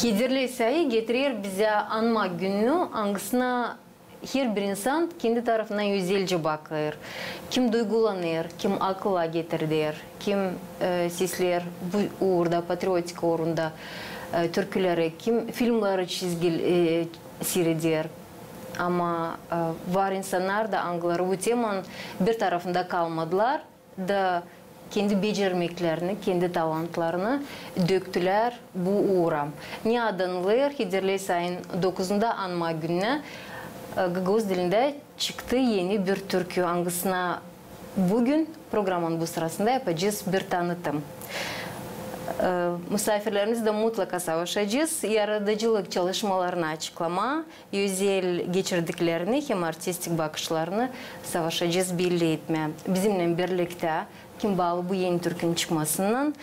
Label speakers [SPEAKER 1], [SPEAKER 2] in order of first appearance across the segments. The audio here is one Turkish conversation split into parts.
[SPEAKER 1] Hederleyse getirir bize anma günü angısına her bir insan kendi tarafından yüzelce bakır. Kim duygulanır, kim akılla getirir, kim sesler bu uğurda, patriotik uğrunda türküleri, kim filmleri seyreder. Ama var insanlar da angıları bu temanın bir tarafında kalmadılar da kendi becermeklerini, kendi talantlarını döktüler bu uğra. Ne adanılır, Hederleyse ayın 9'unda anma gününe Gagavuz dilinde çıktı yeni bir türkü angısına bugün programın bu sırasında yapacağız bir tanıtım. Misafirlerimizle mutlaka savaşacağız. Yaratıcılık çalışmalarını açıklama, özel geçirdiklerini hem artistik bakışlarını savaşacağız belli etme. Bizimle birlikte kim bağlı bu yeni türkünün çıkmasından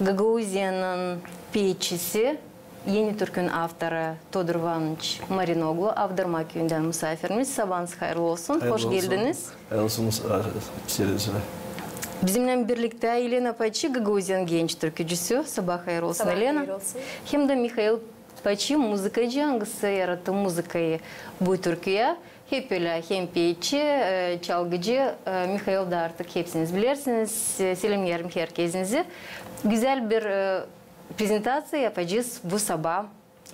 [SPEAKER 1] Gagavuzya'nın piyçisi, yeni türkünün avtarı Todor Ivanoviç Marinoglu, Avdırma köyünden misafirimiz. Sabahınız hayırlı olsun. Hoş geldiniz.
[SPEAKER 2] Hayırlı olsun.
[SPEAKER 1] Bizimle birlikte Elena Paçi, Gagavuzyan genç türkücüsü. Sabah hayırlı olsun Elena. Hem de Mikhail Paçi, müzikacı, hangisi yarattı müzikayı bu türküye. Hep öyle hem piyçi, çalgıcı, Mikhail da artık hepsiniz bilirsiniz. Selam yerim herkesinizi. Güzel bir prezentasyya yapacağız bu sabah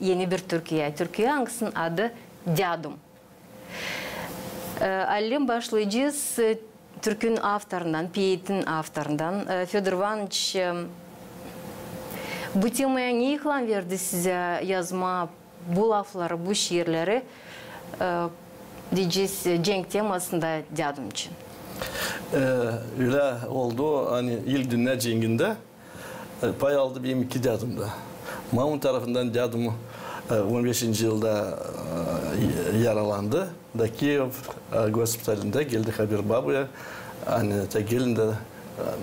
[SPEAKER 1] yeni bir türküye. Türküye hangisinin adı Dядум. Alim başlayacağız. Türkünün avtarından, piyetin avtarından. Fedor Ivanoviç bu temaya ne ilham verdi size yazma bu lafları, bu şiirleri diyeceğiz Cenk temasında Dядум için?
[SPEAKER 2] Öyle oldu. Hani ilk dinle Cenk'inde pay aldı benim 2 Dядум'da. Mamun tarafından Dядум'u 15. yılda yaralandı. Da Kiev госпиталinde geldi haber babuya. Hani ta gelinde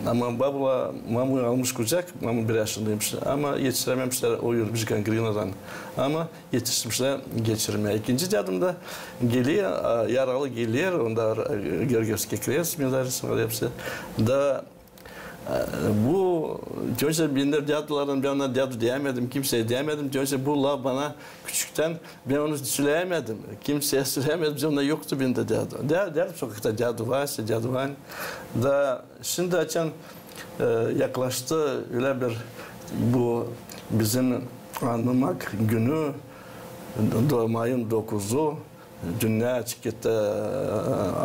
[SPEAKER 2] ama babula mamu almış kucak, mamu 1 yaşındaymış ama yetiştirememişler o yıl bir gangrenadan. Ama yetiştirmişler geçirmeye. İkinci Dядум'da geliyor, yaralı geliyor, onda Georgievski Kres mezarcısı var hepsi. Da bu önce binler Dяду'ların ben ona Dяду diyemedim, kimseye diyemedim. Önce bu laf bana küçükten ben onu söyleyemedim. Kimseye söyleyemedim. Onda yoktu bende Dяду. Derdim sokakta Dяду varsa Dяду var. Da şimdi açan yaklaştı öyle bir bu bizim anlamak günü Mayın 9'u dünya çıktı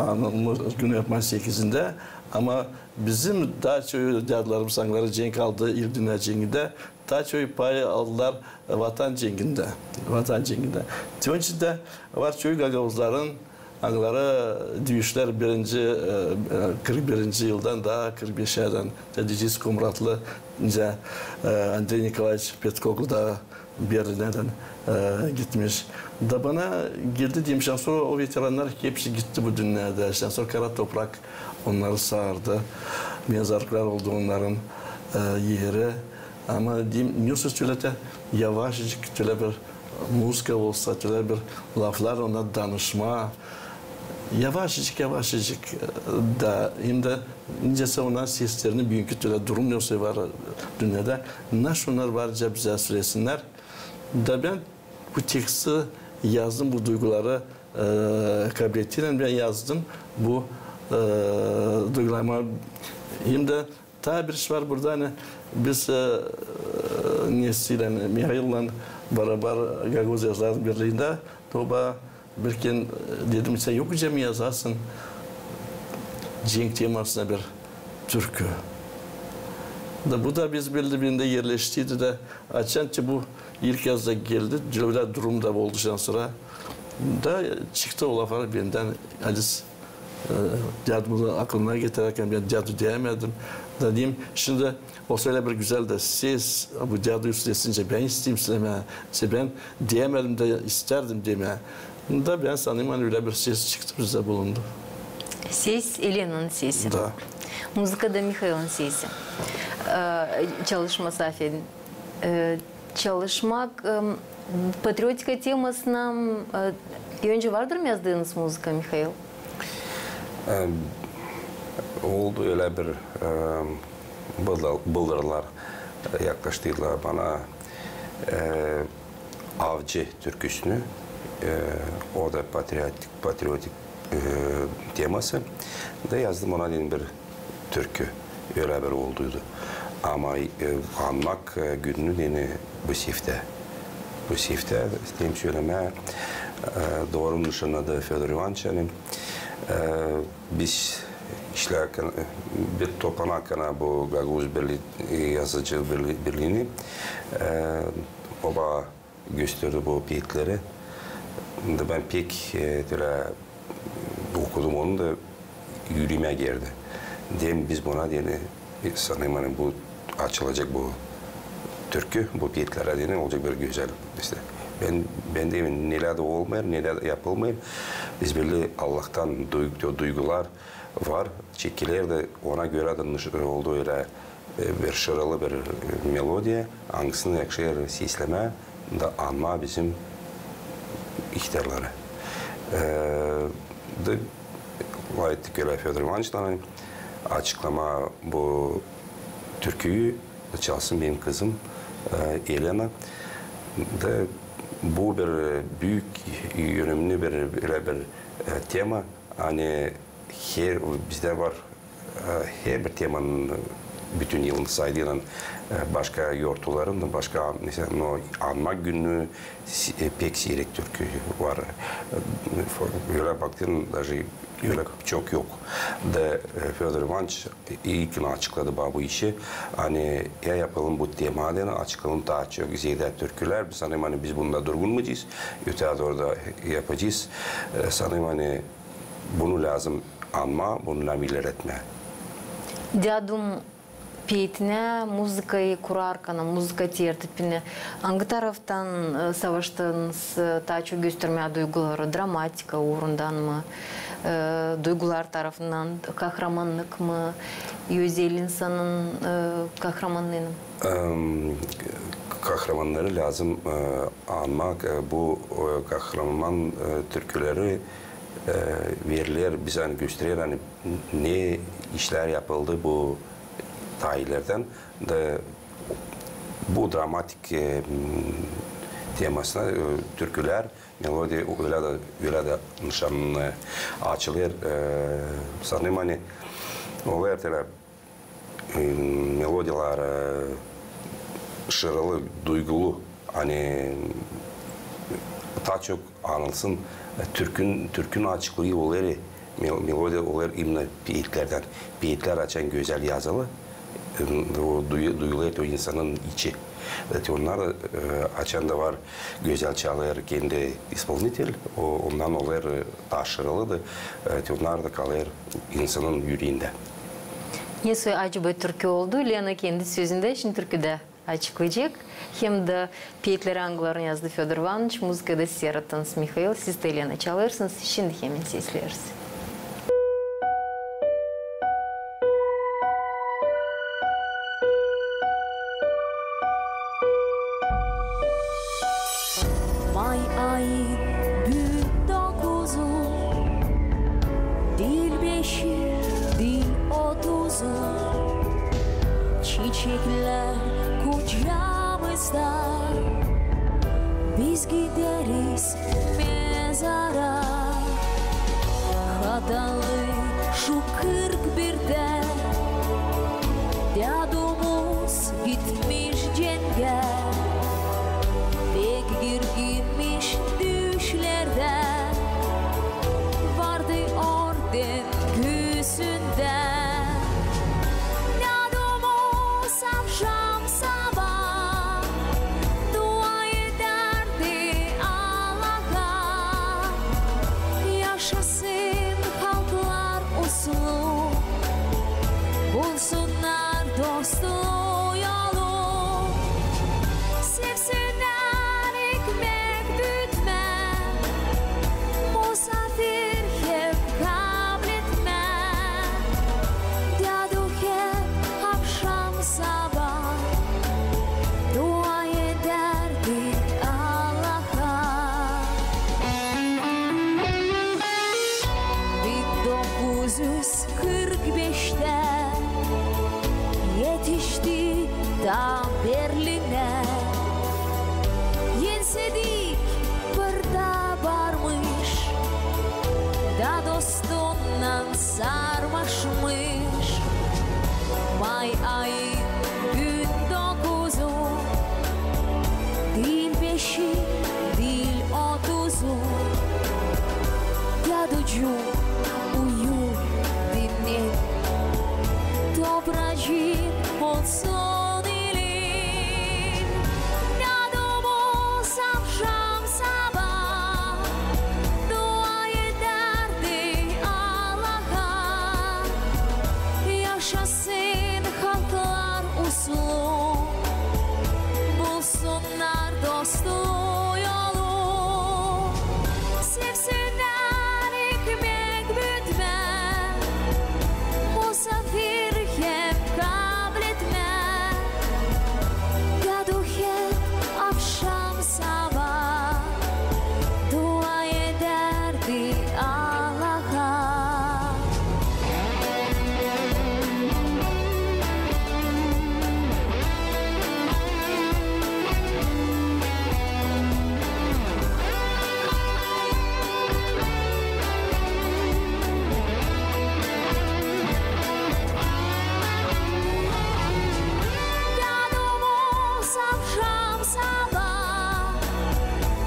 [SPEAKER 2] anılmış günü 8'inde. Ama bizim daha çok Dяду'larımız sangları Cenk aldı İl Dünya Cenk'inde. Daha çok pay aldılar Vatan Cenk'inde. Vatan Cenk'inde. Tüyünç'de var çok Gagavuzların anıları dövüşler 41. yıldan daha 45'den Diyeceğiz Komratlı Andrei Nikolaevich Petkoglu da bir yerden gitmiş. Da bana geldi diyeyim. Sonra o veteranlar hepsi gitti bu dünyada. Sonra kara toprak onları sardı. Mezarlıklar oldu onların yeri. Ama diyeyim, Nusret öyle de yavaşcık öyle bir müzik olsa, öyle bir laflar ona danışma. Yavaşcık da hem de incesi onlar seslerini büyük öyle durum yoksa var dünyada. Nasıl onlar varca bize söylesinler. Da ben bu teksti yazdım, bu duyguları kabiliyetiyle ben yazdım. Bu duygularıma hem de ta bir iş var burada hani biz Nesiyle, Mihail'le beraber Gagavuz Yazarlar Birliği'nde toba birken dedim sen yok mi yazarsın Cenk temasına bir türkü. Da bu da biz birinde yerleştiydi de açınca bu ilk yazda geldi. Öyle durumda olduktan sonra da çıktı o laflar benden Alice Dяду'mu aklına getirirken ben Dяду diyemedim. Da diyeyim şimdi o söyle bir güzel de siz bu Dяду'yu söylesince ben isteyeyim söyleme. Ben diyemedim de isterdim deme. Da ben sanırım hani öyle bir ses çıktı bize bulundu.
[SPEAKER 1] Ses Elena'nın sesi.
[SPEAKER 2] Da.
[SPEAKER 1] Müzika da Mikhail'in sesi. Çalışması affedin. Çalışmak patriotika temasına önce vardır mı yazdığınız müzika Mikhail?
[SPEAKER 3] Oldu öyle bir bıldırlar yaklaştılar bana. Avcı türküsünü, o da patriotik teması da yazdım, ona dedim bir türkü öyle bir olduydu. Ama anmak gününü yine bu sifte isteyeyim söyleme doğru nişanladı Fedor Ivanoviç. Biz işlerken bir toplamakana bu Gagavuz Yazıcı Birliği'ni oba gösterdi bu piyetleri. Ben pek okudum onu da yüreğime girdi. Dem biz buna yani sanırım hani bu açılacak bu türkü, bu piyetlere yani olacak bir güzel işte. Ben de neler de olmayır, neler yapılmayır. Biz böyle Allah'tan duygular var. Çekiler de ona göre de oldu öyle bir şıralı bir melodiya. Hangisini yakışır sesleme da anma bizim ihtarları. Da ettik öyle Fedor Ivanoviç'tan açıklama bu türküyü çalsın benim kızım Elena. Da bu bir büyük yönümlü bir tema. Hani bizde var her bir temanın bütün yılın saydığının başka yortuların, başka mesela anma günü pek seyrek türkü var. Öyle baktığında öyle çok yok. Da Fedor Ivanoviç ilk açıkladı bu işi. Hani ya yapalım bu temadan açıklayalım daha çok ziyade türküler. Sanırım hani biz bunda durgun muyuz? Öte doğru da yapacağız. Sanırım hani bunu lazım anma, bunu namiller etme.
[SPEAKER 1] Diyadum piyetine, müzikayı kurarken, müzika tertipine hangi taraftan savaştınız, daha çok göstermeye duyguları, dramatika uğrundan mı, duygular tarafından kahramanlık mı, özel insanın kahramanlığını mı?
[SPEAKER 3] Kahramanları lazım anmak, bu kahraman türküleri veriler bize hani gösteriyor hani ne işler yapıldı bu tarihlerden de bu dramatik temasına türküler melodi öyle de nişanlı açılır. Sanırım hani olaylar melodiler şıralı, duygulu hani daha çok anılsın. Türkün açıklığı olayı melodi olayı imle piyetlerden. Piyetler açan güzel yazılı. O duyular o insanın içi. Evet, onlar açan da var güzel çalıyor kendi исполнитель. Ondan olayı taşıralı da evet, onlar da kalıyor insanın yüreğinde.
[SPEAKER 1] Nesi acı bir türkü oldu. Lena kendi sözünde şimdi türküde açıklayacak. Hem de piyetleri angılarını yazdı Fedor Ivanoviç, müzikada Seratans Mikhail. Siz de Lena çalırsınız. Şimdi hemen sesleriniz.
[SPEAKER 4] May ayı büyük dokuzu, dil beşi, dil otuzu, çiçekler kucağımızda, biz gideriz mezara. Hatalı şu 41'de, dadumuz gitmiş cenge. Pek girginmiş düşlerde, vardı orden göğsünde. Dadumuz akşam sabah dua ederdi Allah'a. Yaşasın halklar uslu, bulsunlar dostluğu yolu. ay ay gün 9'u değil 5'i değil 30'u yadıcı uyu dinle topracık olsun elin yadım olsam şam sabah dua ederdi Allah'a yaşasın halklar uslu bulsunlar dostu yolu sevsinler ekmek bütme musafir hep kabul etme Gadu hep akşam sabah dua ederdi Allah'a Yadım olsam şam sabah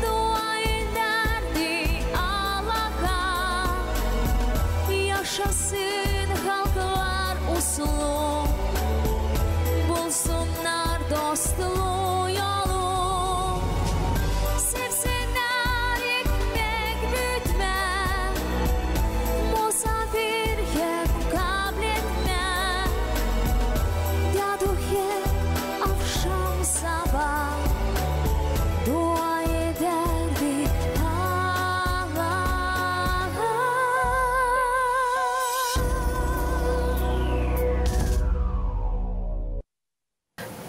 [SPEAKER 4] dua ederdi Allah'a yaşasın halklar uslu bulsunlar dostluğu yolu sevsinler ekmek bütme musafir hep kabul etme Yadu hep akşam sabah dua ederdi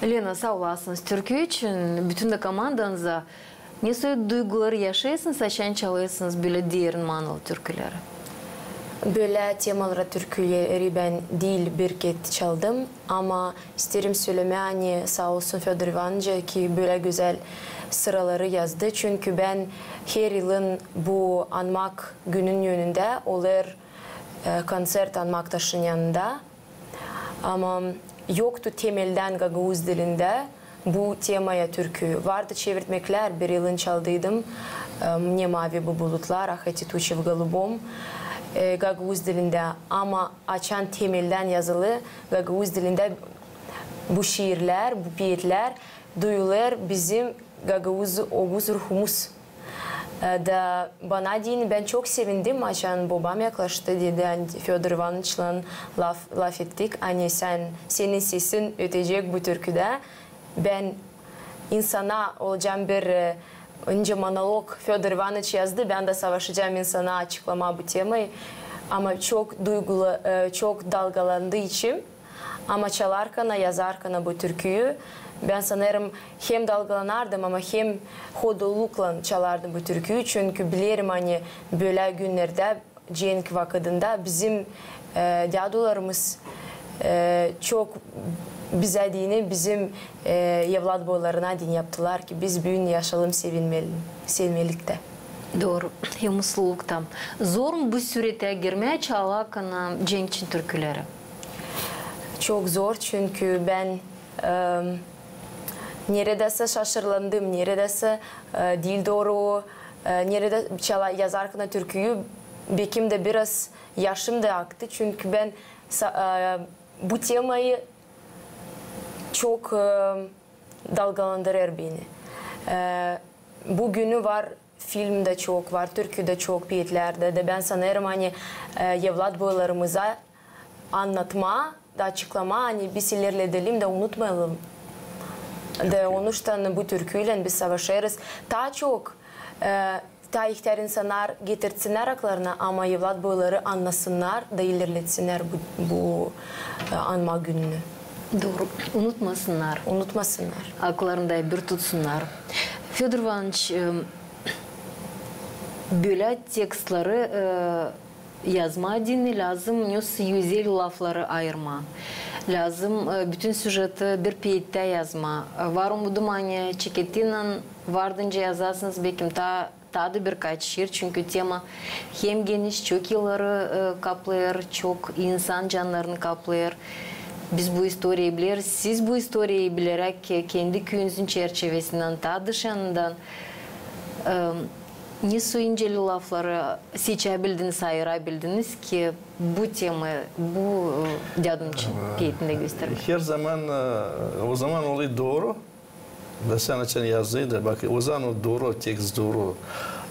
[SPEAKER 1] Lena, sağ olasınız. Türkiye için bütün de komandanıza nasıl duyguları yaşıyorsunuz, açan çalıyorsunuz böyle diğer manalı türküleri?
[SPEAKER 5] Böyle temalara türküleri ben değil bir kez çaldım ama isterim söylemeye hani sağ olsun Fedor Ivanovic ki böyle güzel sıraları yazdı. Çünkü ben her yılın bu anmak günün yönünde olur konser anmak taşın yanında. Ama yoktu temelden Gagavuz dilinde bu temaya türkü. Vardı çevirtmekler, bir yılın çaldıydım. Ne mavi bu bulutlar, ah eti tuşi в голубом. Gagavuz dilinde ama açan temelden yazılı Gagavuz dilinde bu şiirler, bu piyetler duyulur bizim Gagavuz Oğuz ruhumuz. Da bana deyin ben çok sevindim açan babam yaklaştı dedi hani Fedor Ivanovic'la laf ettik hani senin sesin ötecek bu türküde ben insana olacağım bir önce monolog Fedor Ivanovic yazdı ben de savaşacağım insana açıklama bu temayı ama çok duygulu çok dalgalandığı için ama çalarken yazarken bu türküyü ben sanırım hem dalgalanardım ama hem hodolukla çalardım bu türküyü. Çünkü bilirim hani böyle günlerde cenk vakitinde bizim dadularımız çok bize dini bizim evlat boylarına din yaptılar ki biz büyün yaşalım sevmelikte.
[SPEAKER 1] Doğru. Hem mutlulukta. Zor mu bu sürete girmeye çalarken cenkçin türküleri?
[SPEAKER 5] Çok zor çünkü ben neredeyse şaşırlandım, neredeyse dil doğru, neredeyse yazarken türküyü bekim de biraz yaşım da aktı. Çünkü ben bu temayı çok dalgalandırır beni. Bugünü var, filmde çok var, türküde çok, piyetlerde de ben sanırım hani evlat boylarımıza anlatma, da açıklama, hani biz ilerleyelim de unutmayalım. De onun için bu türküyle biz savaşırız. Daha çok daha ihtiyar insanlar getirsinler aklarına ama evlat boyları anlasınlar da ilerletsinler bu anma gününü.
[SPEAKER 1] Doğru. Unutmasınlar.
[SPEAKER 5] Unutmasınlar.
[SPEAKER 1] Aklarında bir tutsunlar. Fedor Ivanovic böyle tekstleri yazma dini lazım. Yüzel lafları ayırma. Lazım bütün süjeti bir piyette yazma. Var umudum hani Çekettin'in vardınca yazarsınız belki tadı birkaç şiir. Çünkü tema hem geniş, çok yılları kaplıyor, çok insan canlarını kaplıyor. biz bu historiyi biliriz. Siz bu historiyi bilerek kendi köyünüzün çerçevesinden, ta dışından ne soyunceli lafları seçebildiniz, ayırabildiniz ki bu tema, bu Dядун için keyfinde gösterir.
[SPEAKER 2] Her zaman o zaman olayı doğru. Ve sen açan yazıydı. Bak o zaman o doğru, tekst doğru.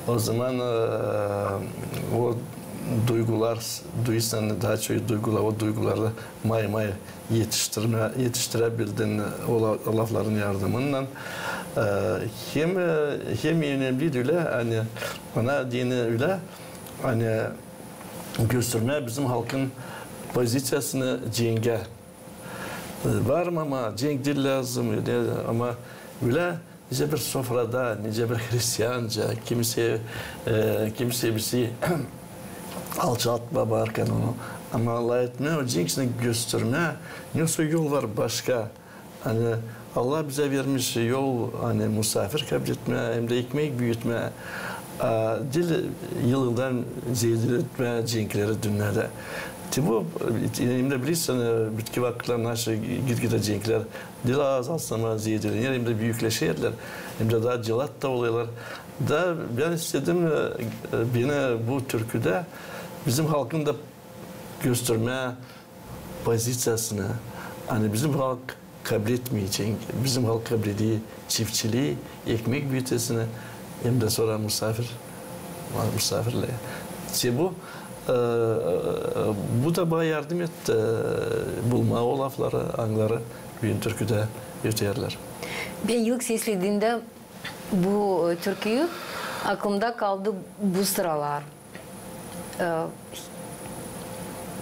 [SPEAKER 2] O zaman o duygular, duysan daha çok duygular, o duyguları may yetiştirebildin o lafların yardımıyla. Hem önemli öyle, hani bana dini öyle, hani gösterme bizim halkın pozisyasını cenge. Var mı ama cenk değil lazım ama öyle nice bir sofrada, nice bir Hristiyanca, kimse bizi alçaltma varken onu ama Allah etme, o cenksini gösterme, nasıl yol var başka. Hani Allah bize vermiş yol, hani misafir kabul etme, hem de ekmek büyütme, dil yılından zeydiletme cenkleri dünyada. Bu, hem de bilirsen, bitki vakitler nasıl gitgide cenkler, dil ağız aslama zeydilenir, hem de büyükleşirler, hem de daha cilat da oluyorlar. Da ben istedim, beni bu türküde bizim halkın da gösterme pozisyasını, hani bizim halk kabul etmeyecek, bizim halk kabul ediği çiftçiliği, ekmek büyütesini, hem de sonra misafirle. Bu da bana yardım etti, bulma o lafları, anları büyük türküde öterler.
[SPEAKER 1] Ben ilk seslediğimde bu türküyü aklımda kaldı bu sıralar.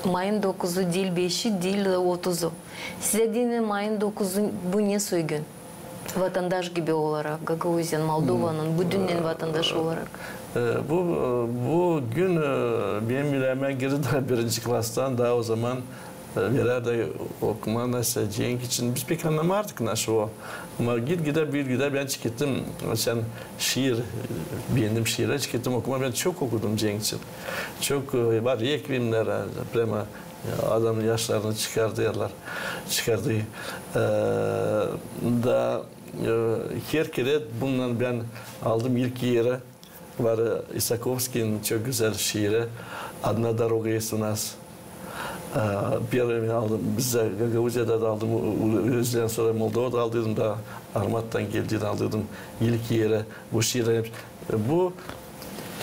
[SPEAKER 1] Mayın 9'u dil 5'i, dil 30'u. Size dinin mayın 9'u bu ne soygun? Vatandaş gibi olarak, Gagauzyan, Moldova'nın bu dünyanın vatandaşı olarak.
[SPEAKER 2] Bu gün benim bileme girdi birinci klastan daha o zaman bir okuma nasıl cenk için biz pek anlamardık nasıl o. Ama gide ben çıktım. Sen şiir, beğendim şiire çıktım okuma. Ben çok okudum cenk için. Çok var rekvimler, prema adamın yaşlarını çıkardılar. Da her kere bundan ben aldım ilk yere. Var Isakovski'nin çok güzel şiiri. Adna Doroga есть у нас. Bir aldım, bize Gagavuzya'da da aldım, Özden sonra Moldova'da aldıydım da Armat'tan geldiğini aldıydım ilk yere bu şiirleri. Bu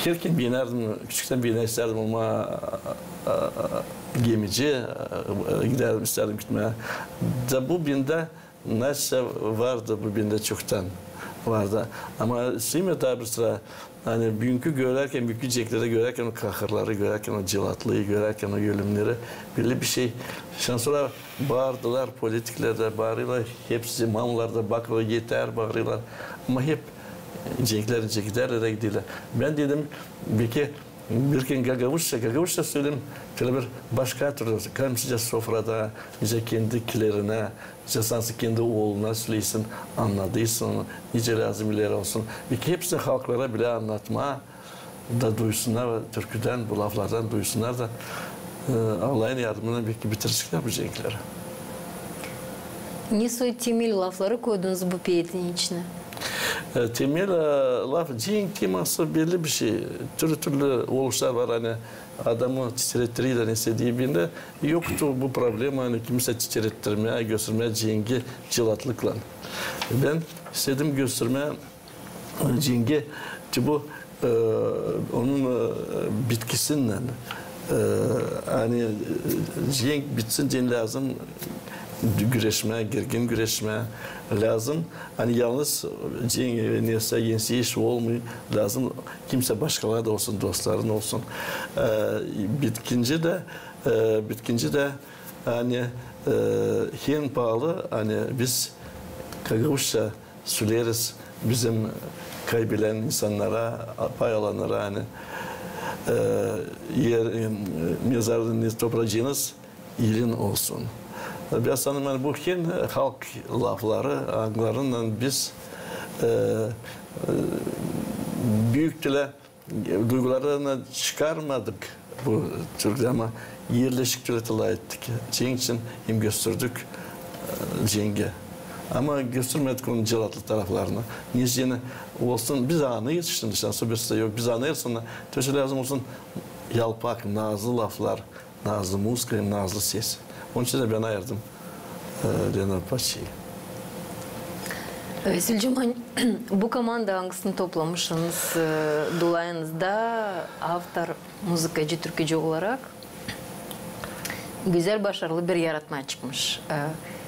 [SPEAKER 2] herkes binerdim, küçükten biner isterdim ama gemici giderdim isterdim gitmeye. Da bu binde nasıl vardı bu binde çoktan vardı. Ama Sıymet abi sıra hani bugünkü görerken, bugünkü ceklerde görerken o kahırları, görerken o cilatlıyı, görerken o ölümleri böyle bir şey. Sonra bağırdılar, politiklerde bağırıyorlar, hepsi mamlarda bakıyorlar, yeter bağırıyorlar. Ama hep ceklerle gidiyorlar. Ben dedim, bir gün Gagavuşça söyledim, şöyle bir başka türlü, karşıca sofrada, nice kendikilerine, nice sansı kendi oğluna söyleysin, anladıysan, nice lazımlar olsun. Hepsini halklara bile anlatma da duysunlar, türküden, bu laflardan duysunlar da Allah'ın yardımıyla bitirsinler bu cenkleri.
[SPEAKER 1] Ne soy temel lafları koydunuz bu piyetin içine?
[SPEAKER 2] Temel laf, cenk teması belli bir şey. Türlü oluşlar var hani adamı titrettiriyle istediği birinde yoktu bu problem. Hani kimse titrettirmeye, göstermeye cengi cilatlıkla. Ben istedim göstermeye cengi bu onun bitkisinden hani cenk bitsin diye lazım. Güreşme, gergin güreşme lazım. Hani yalnız neyse yenisi iş olmuyor. Lazım kimse başkaları da olsun, dostların olsun. Bitkinci de hani hem pahalı hani biz Gagavuşça söyleriz bizim kaybeden insanlara, pay alanlara hani mezarını toprağınız yerin olsun. Biraz sanırım bu halk lafları, anlarından biz büyük dile duygularını çıkarmadık. bu Türkçe ama yerleşik türetila ettik. Cenk için hem gösterdik cenge. Ama göstermedik onun ceratlı taraflarını. Niyeceğini olsun biz anıyız şimdi sen sobirse yok biz anıyırsan töşe lazım olsun yalpak, nazlı laflar, nazlı muzika, nazlı ses. Onun için de ben ayırdım Lena Paçi'yi.
[SPEAKER 1] Süleyman, bu komanda hangisini toplamışsınız dolayınızda автор, muzikacı, türkücü olarak güzel, başarılı bir yaratma çıkmış.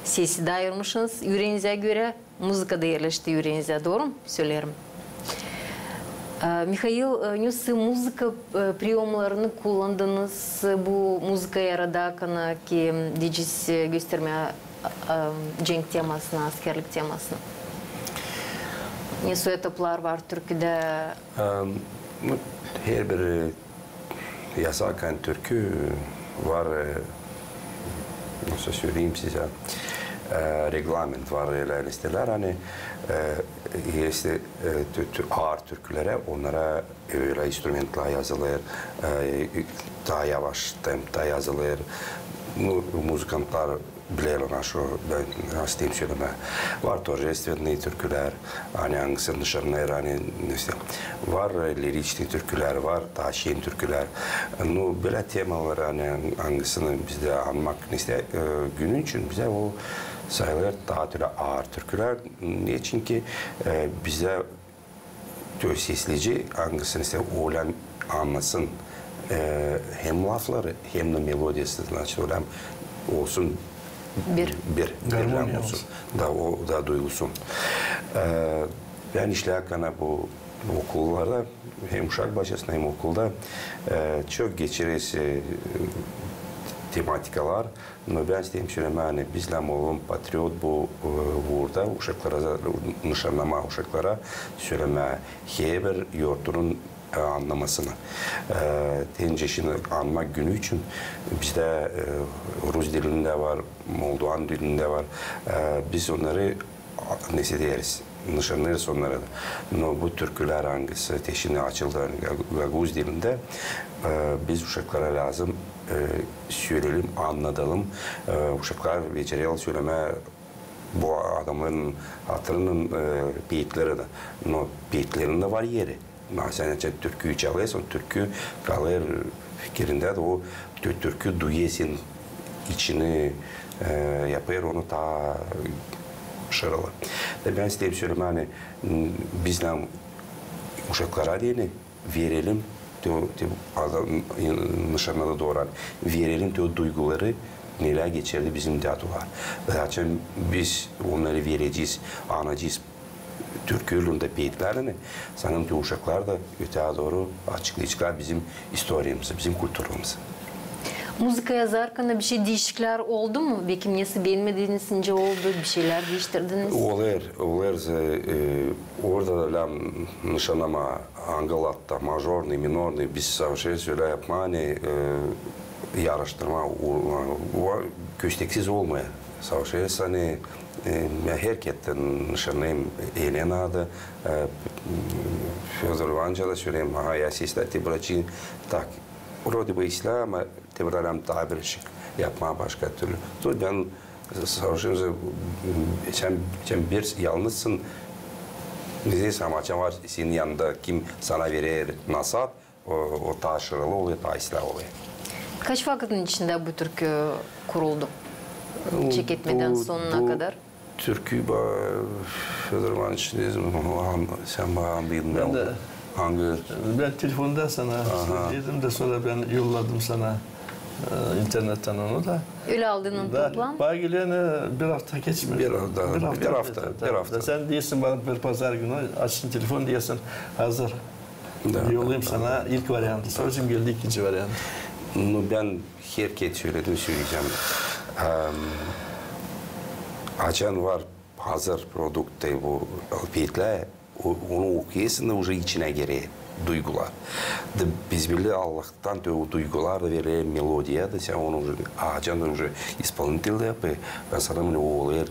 [SPEAKER 1] Sesi de ayırmışsınız yüreğinize göre, muzika da yerleşti yüreğinize, doğru mu söylerim? Mikhail, nasıl muzika priyomlarını kullandınız bu muzika yaradakana ki diyeceğiz göstermeye cenk temasına, askerlik temasına? Nasıl etaplar var Türkiye'de?
[SPEAKER 3] Her bir yasakan türkü var, nasıl söyleyeyim size, reglament var öyle listeler hani işte ağır türkülere onlara öyle instrumentler yazılır, daha yavaş tempta yazılır, muzikantlar bileler şu ben hastayım söyleme var торжественные türküler hani hangisinin dışarılar hani işte var lirikli türküler var daha şirin türküler böyle temalar hani hangisini bizde anmak işte günün için bize o sayılar daha türlü ağır türküler niye çünkü bize sesleyici hangisini işte olan anlasın hem lafları hem de melodiyası olsun bir olsun da duyulsun. Ben işlerken bu okullarda hem uşak bahçesinde hem okulda çok geçiriz tematikalar. Ben isteyeyim söyleme hani bizle oğlum patriot bu burada uşaklara nişanlama uşaklara söyleme her yurtunun anlamasını. Tenceşini anmak günü için bizde Rus dilinde var, Moldovan dilinde var. Biz onları neyse deriz, nişanlarız onlara da. No, bu türküler hangisi teşhini açıldı Gaguz dilinde biz uşaklara lazım söyleyelim, anlatalım. Uşaklar beceriyle söyleme bu adamların hatırının beyitleri de. No, beyitlerinde var yeri. Mesela türküyü çalıyorsan, türkü kalır fikrinde de o türkü duyuyorsun, içini yapıyor, onu daha başarılı. Ben isteyip söyleyeyim, hani bizden uşaklara diyeni verelim, nişanına doğru verelim o duyguları neler geçerli bizim teatrolar. Zaten biz onları vereceğiz, anacağız. Türkü'nün beyitlerini sanırım ki uşaklar da öteye doğru açıklayacaklar bizim historiyamızı, bizim kültürümüzü.
[SPEAKER 1] Müzik yazarken bir şey değişiklikler oldu mu? Belki nesi beğenmediğiniz ince oldu, bir şeyler değiştirdiniz?
[SPEAKER 3] Olur. Orada da nişanlama angalatta, majorni, minorni, biz savşe öyle yapma, hani yarıştırma, kösteksiz olmaya. Savşe hani herkesten nişanlıyım Elena da Федор Ивановича da söyleyeyim. Я сестра Тибрачи так. Вроде бы İslam Tibralem tabirşik yapmaya başka türlü. Ben savşımıza sen bir yalnızsın. Neyse amaçın var senin yanında kim sana verir nasat o taşıralı oluyor, taşıralı oluyor.
[SPEAKER 1] Kaç vakitin içinde bu türkü kuruldu? Çeketmeden sonuna kadar?
[SPEAKER 3] Türkü Fedor Ivanoviç sen bana bilmiyorum.
[SPEAKER 2] Ben telefonda sana dedim de sonra ben yolladım sana internetten onu da.
[SPEAKER 1] Öyle aldığının toplam?
[SPEAKER 2] Bagilene bir hafta geçmedi. Bir hafta. Sen diyorsun bana bir pazar günü açsın telefon diyorsun hazır. Yollayayım sana ilk varyantı. Sonra geldi ikinci varyantı.
[SPEAKER 3] Ben herkes söyleyeceğim. Açan var hazır produkte bu alpiyetler onu okuyorsun da уже içine giriyor duygular. Biz bile Allah'tan o duygular da veriyor melodiya da sen onu açan da уже исполнитель de yapıyor. Ben sana o oluyor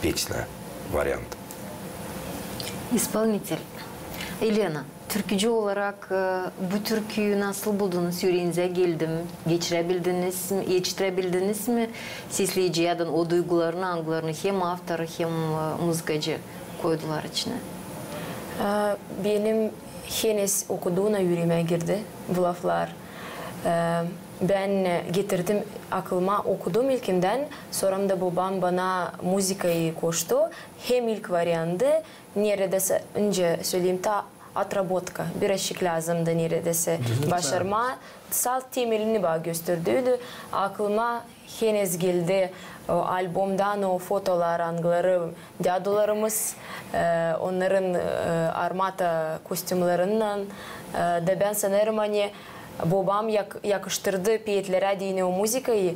[SPEAKER 3] pekisler varyant.
[SPEAKER 1] İspolnitel. Elena, türkücü olarak bu türküyü nasıl buldunuz? Yüreğinize geldim. Geçirebildiniz mi? Sesleyicilerden o duygularını, angularını hem autor hem müzikacı koydular içine.
[SPEAKER 5] Benim henüz okuduğuna yüreğime girdi bu laflar. Ben getirdim aklıma, okudum ilkinden. Sonra da babam bana müzikayı koştu. Hem ilk variantı neredeyse önce söyleyeyim ta atrabotka. Birazcık lazımdı neredeyse başarma. Salt temelini bana gösterdiydi. Aklıma henüz geldi o albümden o fotolar, anıları, dedolarımız, onların armata kostümlerinden da ben sanırım hani babam yakıştırdı piyetlere dini o müzikayı.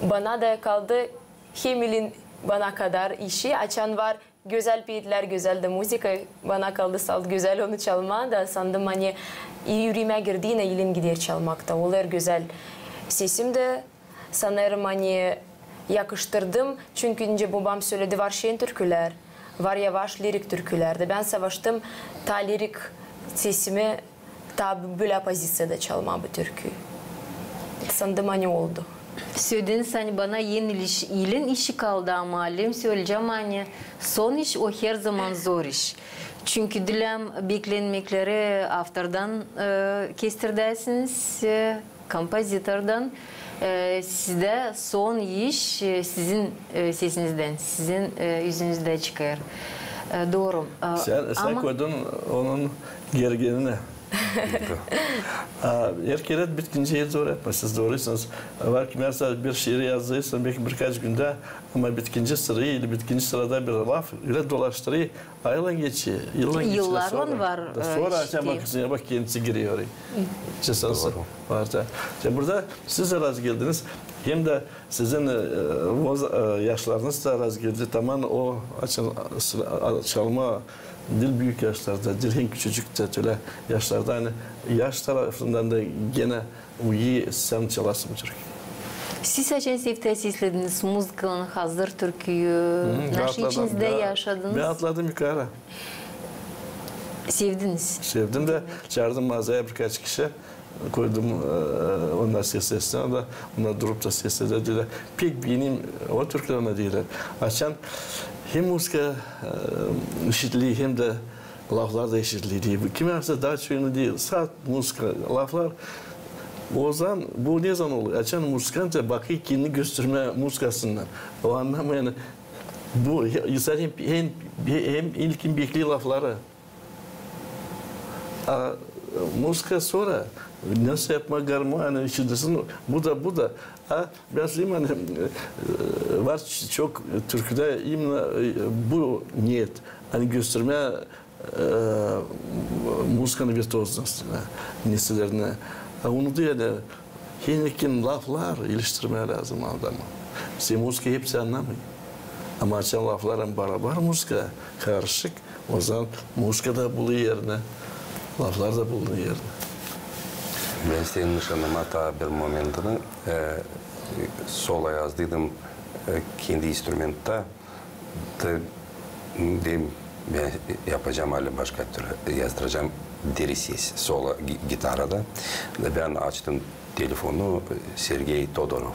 [SPEAKER 5] Bana da kaldı Himil'in bana kadar işi açan var. Güzel piyetler, güzel de müzika. Bana kaldı salt güzel onu çalma da sandım hani yüreğime girdi yine ilim gider çalmakta. Onlar güzel. Sesim de sanırım hani yakıştırdım. Çünkü önce babam söyledi var şen türküler, var yavaş lirik türküler de. Ben savaştım ta lirik sesimi ta böyle pozisyada çalma bu türküyü. Sandım hani oldu.
[SPEAKER 1] Söylediniz hani bana yeni ilin işi kaldı ama halim söyleyeceğim hani son iş o her zaman zor iş. Çünkü dilem beklenmekleri avtordan kestirdesiniz, kompozitörden. Sizde son iş sizin sesinizden, sizin yüzünüzden çıkar. Doğru.
[SPEAKER 2] Sen koydun onun gergenine. Erkeret bitkince hiç zor etmezsiniz, doğruysanız. Var ki mesela bir şiir yazdıysan belki birkaç günde ama bitkinci sırayı, bitkinci sırada bir laf öyle dolaştırıyor. Aylan geçiyor, yıllar geçiyor.
[SPEAKER 1] Yıllar var.
[SPEAKER 2] Sonra açama kısmına bak kendisi giriyor. Doğru. Var da. Burada siz de razı geldiniz. Hem de sizin yaşlarınız da razı geldi. Tamam o çalma dil büyük yaşlarda, dil en küçücük de öyle yaşlarda hani yaş tarafından da gene iyi sen çalarsın Türk.
[SPEAKER 1] Siz açan sevde seslediniz müzikanın hazır türküyü, nasıl içinizde yaşadınız?
[SPEAKER 2] Ben atladım yukarı.
[SPEAKER 1] Sevdiniz?
[SPEAKER 2] Sevdim de çağırdım mağazaya birkaç kişi. Koydum onlar seslesine de onlar durup da seslediler. Pek benim o Türklerine değiller. Açan hem müzika eşitliği hem de laflar da eşitliği değil. Kimi varsa daha çoğunu değil. Saat müzika, laflar o zaman bu ne zaman oluyor? Açan müzikanca bakıyor kendini gösterme müzikasından. O anlamı yani bu insan hem ilkin bekliyor lafları. Müzika sonra nasıl yapma garmağını içindesin. Bu da. Ben söyleyeyim hani var çok Türk'de bu niyet. Hani gösterme müzikanın virtüözlüğüne, nesillerini. Onu da yani henüz laflar iliştirmeye lazım adamı. Müzika hepsi anlamıyor. Ama açan lafların beraber müzika karışık. O zaman müzika da buluyor yerine. Laflar da buluyor yerine.
[SPEAKER 3] Ben senin nişanıma ta bir momentini sola yazdıydım kendi instrümentta. Ben yapacağım hali başka türlü yazdıracağım deri ses sola gitarada. Ben açtım telefonu Sergey Todorov.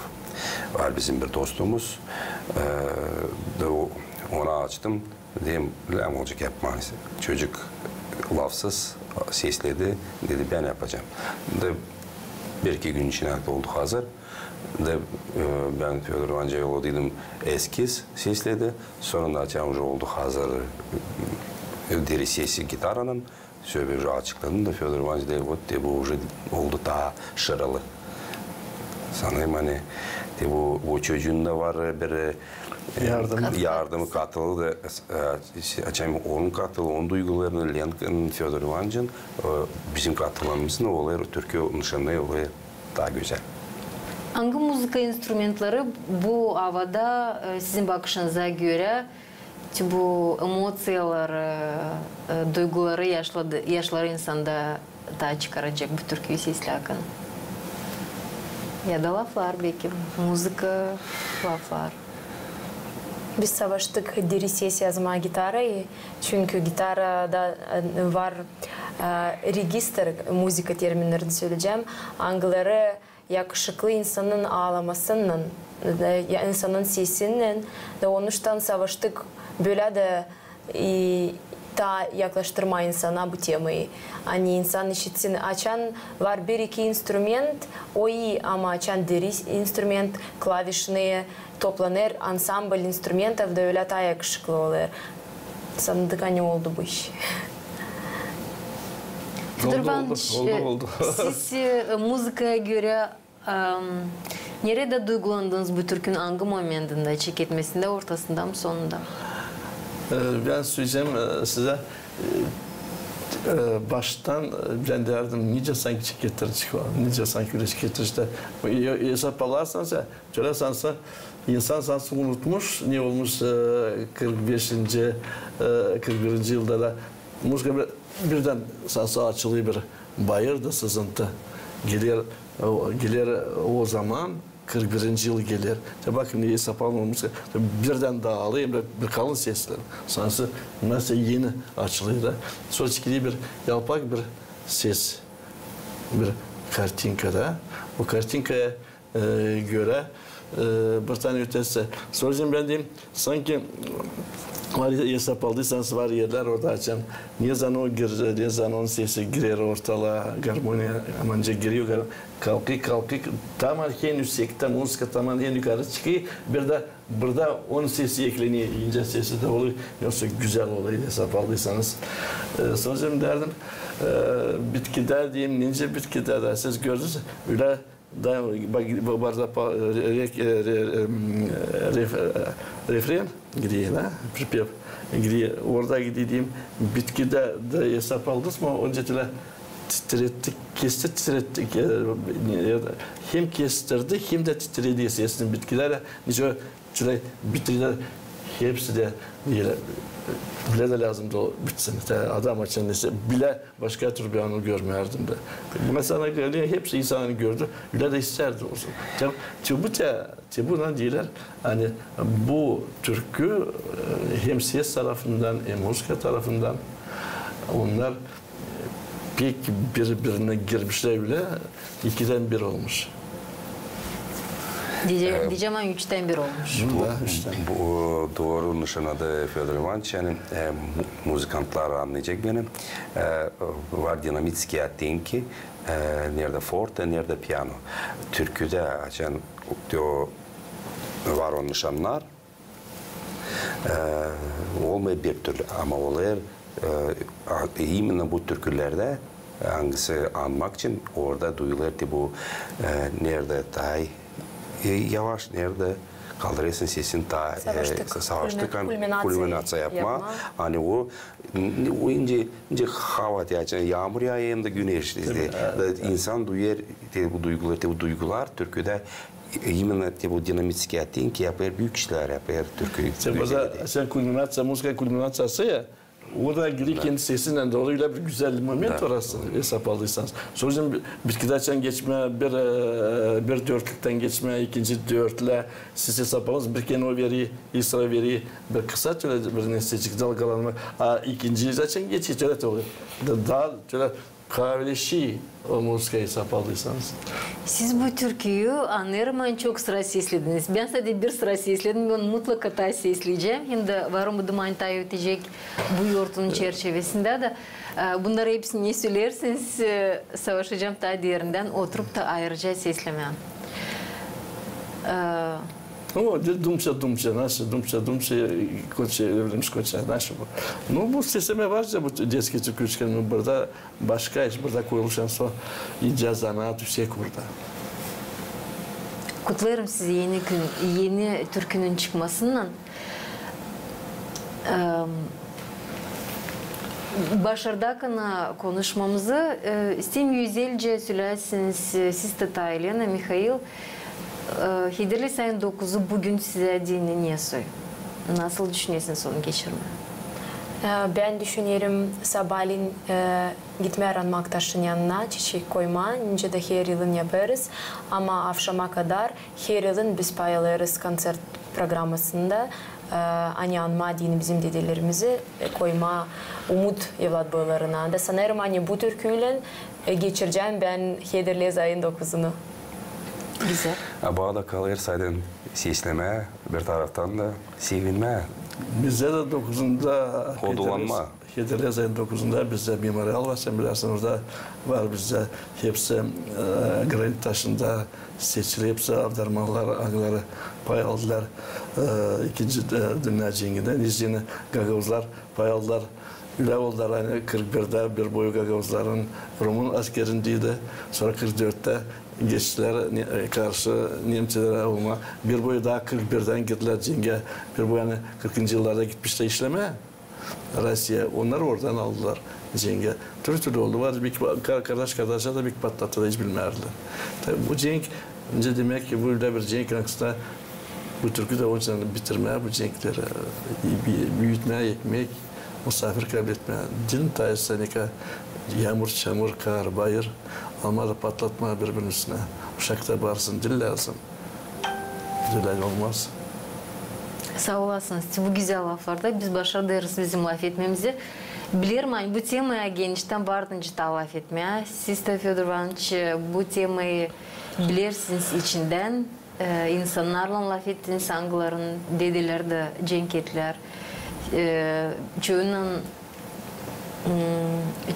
[SPEAKER 3] Var bizim bir dostumuz. Ona açtım. Dedim ne olacak yapmayız. Çocuk lafsız sesledi. Dedi ben yapacağım. Bir iki gün içinde oldu hazır. Ben Fyodor Ivanovич'a yolladım eskiz sesledi. Sonra da açan oldu hazır deri sesi gitarının. Söyleyince açıkladım da Fyodor Ivanovич dedi bu oldu daha şıralı. Sanırım hani bu çocuğun da var bir yardımı katılı da açayım onun katılı, onun duygularını Lenkin, Fyodor Ivanovич'in bizim katılmamızın olayı Türkiye nişanlığı olayı daha güzel.
[SPEAKER 1] Hangi müzika enstrümanları bu havada sizin bakışınıza göre bu emosiyaları, duyguları yaşları insanda daha çıkaracak bu türküyü seslerken? Ya da laflar belki, müzika, laflar.
[SPEAKER 5] Biz savaştık deri ses yazma gitarayı. Çünkü gitarada var Register müzika terminlerini söyleyeceğim. Angıları yakışıklı insanın ağlamasının, insanın sesinin de onuştan savaştık böyle de daha yaklaştırma insana bu temayı. Hani insan işitsin, açan var bir iki instrument, o iyi ama açan deri instrument, klavişini toplanır, ansambl instrumentov da öyle daha yakışıklı olur. Sandık hani oldu bu iş.
[SPEAKER 2] Oldu.
[SPEAKER 1] Siz müzikaya göre nerede duygulandınız bu türkünün hangi momentinde, çeketmesinde, ortasında mı, sonunda?
[SPEAKER 2] Ben söyleyeceğim size baştan ben derdim nice sanki çekettir nice sanki öyle çekettir işte hesap alarsanız şöyle sansa insan sansı unutmuş ne olmuş 45. 41. yılda da müzika birden sansa açılıyor bir bayır da sızıntı gelir o zaman 41. yıl gelir. Bakın niye hesap almamış. Birden dağılayım bir kalın sesler. Sansı mesela yeni açılıyor. Sonra çıkıyor bir yalpak bir ses. Bir kartinkada. Bu kartinkaya göre bir tane ötesi. Soracağım ben diyeyim sanki var hesap aldıysanız var yerler orada açan. Ne zaman onun sesi girer ortalığa, garmoniya amanca giriyor. Kalkık. Tam en yüksekte müzik tam en yukarı çıkıyor. Burada onun sesi ekleniyor. İnce sesi de oluyor. Yoksa güzel oluyor hesap aldıysanız. Soracağım derdim. Bitkiler diyeyim, nince bitkiler siz gördünüz. Öyle da barda refren gidiyor ha pripyev gidiyor orada gideyim bitkide de hesap aldınız mı önce de titrettik hem kestirdi hem de titredi sesini bitkilere nice şöyle bitkiler hepsi de bile de lazımdı o bitsin. Adam açan neyse bile başka tür bir anı görmüyordum da. Mesela hepsi insanı gördü. Bile de isterdi olsun. Buna diyorlar hani bu türkü hem ses tarafından hem müzik tarafından onlar pek birbirine girmişler bile 2'den 1 olmuş.
[SPEAKER 1] Diyeceğim ama 3'ten 1 olmuş.
[SPEAKER 3] Bu doğru nişanadı Fyodor Ivanoviç. Yani müzikantlar anlayacak beni. Var dinamitski attinki, nerede forte, nerede piyano. Türküde açan var o nişanlar. Olmuyor bir türlü ama oluyor. İmенно bu türkülerde hangisi anmak için orada duyulur ki bu nerede tay yavaş nerede kaldırıyorsun sesini daha savaştık kulminatsiya yapma. Hani o ince hava diyeceğim yağmur yağayında güneş insan duyar bu duygular türküde именно bu dinamik atın ki yapar büyük işler yapar türkü.
[SPEAKER 2] Sen kulminatsiya müzik kulminatsiyası ya. Orada Grikin sesinden dolayı bir güzel moment orası hesap aldıysanız. Sonra bitkilerden geçme, bir dörtlükten geçme, ikinci dörtle siz hesap alınız. Bir kere o veriyi, İsra veriyi bir kısa bir nesnecik dalgalanma. İkinciyi zaten geçiyor. Öyle oluyor. Daha şöyle kahveleşi o müziği hesap aldıysanız.
[SPEAKER 1] Siz bu türküyü anlayırım çok sıra seslediniz. Ben sadece bir sıra sesledim. Ben mutlaka da sesleyeceğim. Şimdi varım bu dumanı ötecek bu yortunun çerçevesinde de. Bunları hepsini ne söylerseniz savaşacağım da diğerinden oturup da ayrıca seslemem.
[SPEAKER 2] Ну, думча, наши, наши. Ну, bu sesime var ya bu детский türküçken burada başka iş, burada koyuluşan sonra icaz zanaat yüksek burada.
[SPEAKER 1] Kutlarım sizi yeni türkünün çıkmasından. Başardık konuşmamızı. İsteyim yüzelce söylersiniz siz de Elena, Mikhail. Hidrli Sayın 9'u bugün size dinleniyorsun. Nasıl düşünüyorsunuz onu geçirme?
[SPEAKER 5] Ben düşünüyorum sabahleyin gitme Aranmaktaş'ın yanına çiçek koyma. Nince de her yılın yaparız. Ama akşama kadar her yılın biz paylaşırız konser programmasında. Hani anma dini bizim dedelerimizi koyma umut evlat boylarına da sanırım hani bu türküyle geçireceğim ben Hederlez ayın 9'unu.
[SPEAKER 1] Güzel.
[SPEAKER 3] Bağda kalır saydan sesleme, bir taraftan da sevinme.
[SPEAKER 2] Bizde de 9'unda
[SPEAKER 3] Kodulanma.
[SPEAKER 2] Hederlez ayın 9'unda bizde memorial var. Sen bilirsin orada var bizde hepsi granit taşında seçili hepsi avdarmalar, ağları pay aldılar. İkinci Dünya Cengi'nden izini Gagavuzlar pay aldılar. Üle oldular hani 41'de bir boyu Gagavuzların Rumun askerindeydi. Sonra 44'te geçtiler karşı Nemçilere olma. Bir boyu daha 41'den gittiler Ceng'e. Bir boyu hani 40. yıllarda gitmişler işleme. Rusya. Onlar oradan aldılar Ceng'e. Türlü oldu. Var bir kardeşe de bir patlattı da hiç bilmerdiler. Tabii bu Cenk önce demek ki bu ülke bir Cenk aksında bu türkü de onun için bitirmeye, bu Cenkleri büyütmeye, ekmek, misafir kabul etmeye. Din tayesine yağmur, çamur, kar, bayır alma da patlatma birbirinin üstüne. Uşakta varsın, dil lazım. Dil olmaz.
[SPEAKER 1] Sağ olasınız. Bu güzel laflarda biz başardık bizim laf etmemizi. Bilirim hani bu temaya genişten bardınca laf etmeye. Siz de Fyodor Ivанович bu temayı bilirsiniz içinden. İnsanlarla laf ettiniz, angıların dedeler de cenk ettiler.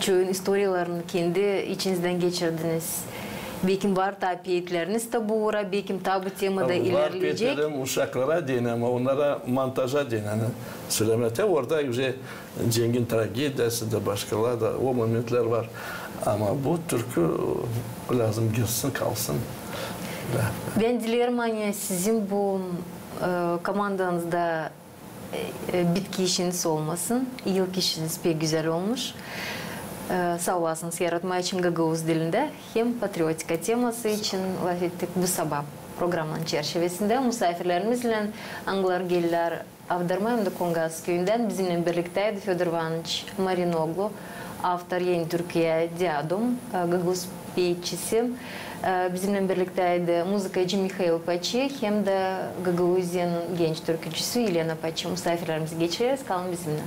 [SPEAKER 1] Çoğun istoriyalarını kendi içinizden geçirdiniz. Belki var tapiyetleriniz de bu uğra, belki tabi temada ilerleyecek.
[SPEAKER 2] Var peterim uşaklara denen, onlara montaja denen söylemete orada güzel Ceng'in tragediyası da başkalar da o momentler var. Ama bu türkü lazım girsin kalsın.
[SPEAKER 1] Ben dilerim hani sizin bu komandanızda bitki işiniz olmasın. Yılk işiniz pek güzel olmuş. Sağ olasınız yaratma için Gagavuz dilinde hem patriotika teması için laf ettik bu sabah programın çerçevesinde misafirlerimizle Anglar Gelirler Avdarma hem de Kongas köyünden bizimle birlikteydi Fyodor Ivанович Marinoglu, автор Yeni Türkiye Diadum, Gagavuz beyçisi. Bizimle birlikteydi muzikacı Mikhail Paçi hem de Gagavuzya'nın genç türkücüsü Elena Paçi. Misafirlerimizi geçiririz. Kalın bizimle.